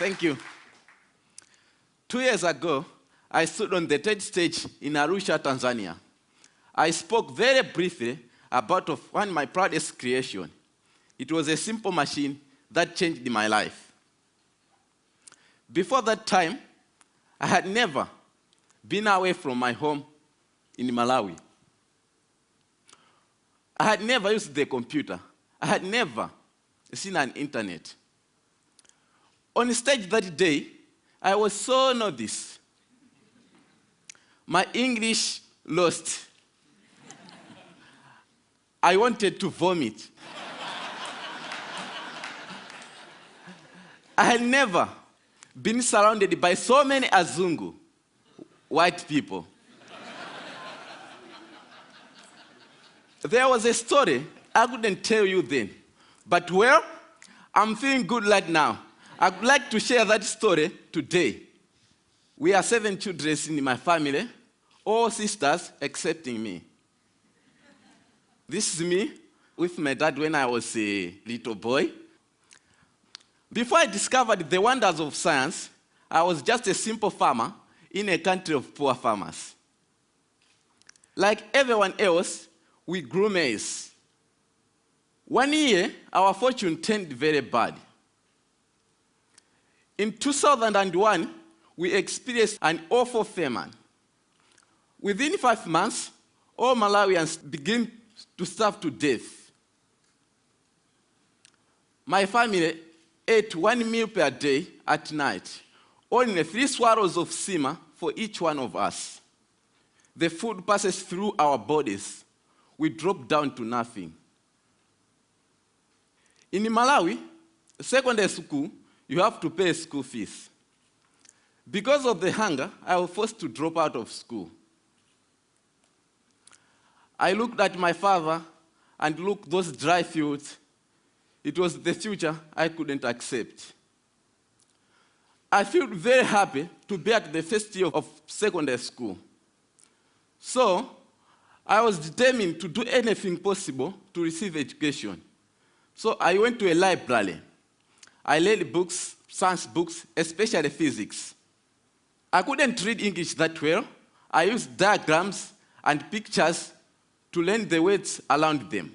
Thank you. 2 years ago, I stood on the TED stage in Arusha, Tanzania. I spoke very briefly about one of my proudest creations. It was a simple machine that changed my life. Before that time, I had never been away from my home in Malawi. I had never used the computer. I had never seen an internet. On stage that day, I was so nervous. My English lost. I wanted to vomit. I had never been surrounded by so many Azungu, white people. There was a story I couldn't tell you then, but well, I'm feeling good right now. I'd like to share that story today. We are 7 children in my family, all sisters excepting me. This is me with my dad when I was a little boy. Before I discovered the wonders of science, I was just a simple farmer in a country of poor farmers. Like everyone else, we grew maize. One year, our fortune turned very bad. In 2001, we experienced an awful famine. Within 5 months, all Malawians began to starve to death. My family ate 1 meal per day at night, only 3 swallows of sima for each one of us. The food passes through our bodies. We drop down to nothing. In Malawi, secondary school, you have to pay school fees. Because of the hunger, I was forced to drop out of school. I looked at my father and looked at those dry fields. It was the future I couldn't accept. I felt very happy to be at the first year of secondary school. So, I was determined to do anything possible to receive education. So I went to a library. I read books, science books, especially physics. I couldn't read English that well. I used diagrams and pictures to learn the words around them.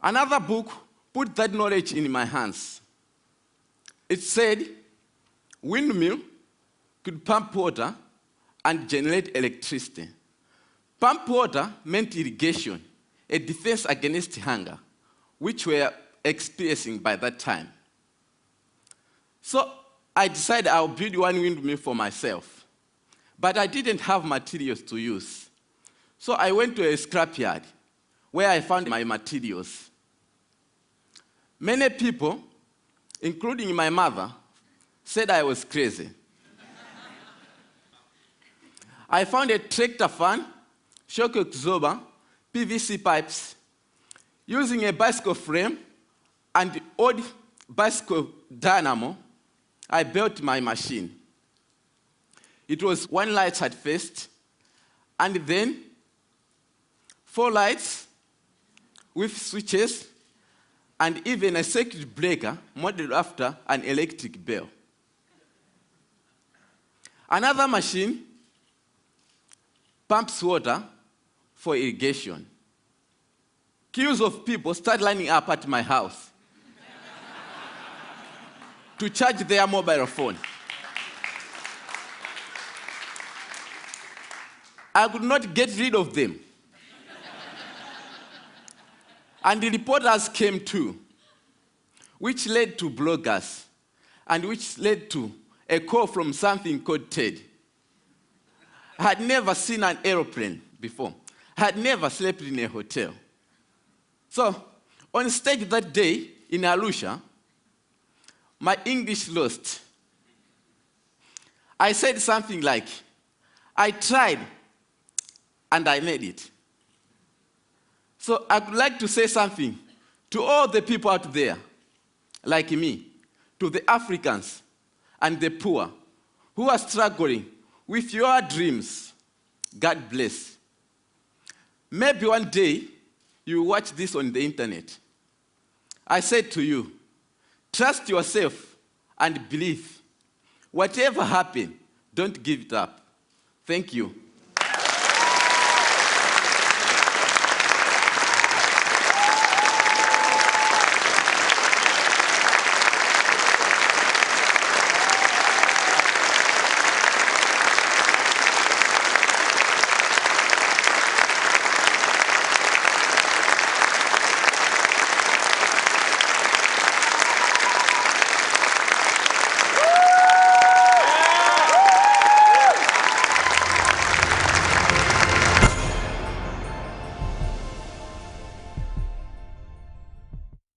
Another book put that knowledge in my hands. It said, windmill could pump water and generate electricity. Pump water meant irrigation, a defense against hunger, which we were experiencing by that time. So I decided I'll build one windmill for myself. But I didn't have materials to use. So I went to a scrapyard where I found my materials. Many people, including my mother, said I was crazy. I found a tractor fan, shock absorber, PVC pipes. Using a bicycle frame and old bicycle dynamo, I built my machine. It was 1 light at first, and then 4 lights with switches, and even a circuit breaker modeled after an electric bell. Another machine pumps water for irrigation. Queues of people start lining up at my house to charge their mobile phone. I could not get rid of them. And the reporters came too, which led to bloggers, and which led to a call from something called TED. I had never seen an airplane before. I had never slept in a hotel. So, on stage that day in Arusha, my English lost. I said something like, I tried and I made it. So I would like to say something to all the people out there, like me, to the Africans and the poor who are struggling with your dreams. God bless. Maybe one day you watch this on the internet. I said to you, Trust yourself and believe. Whatever happens, don't give it up. Thank you.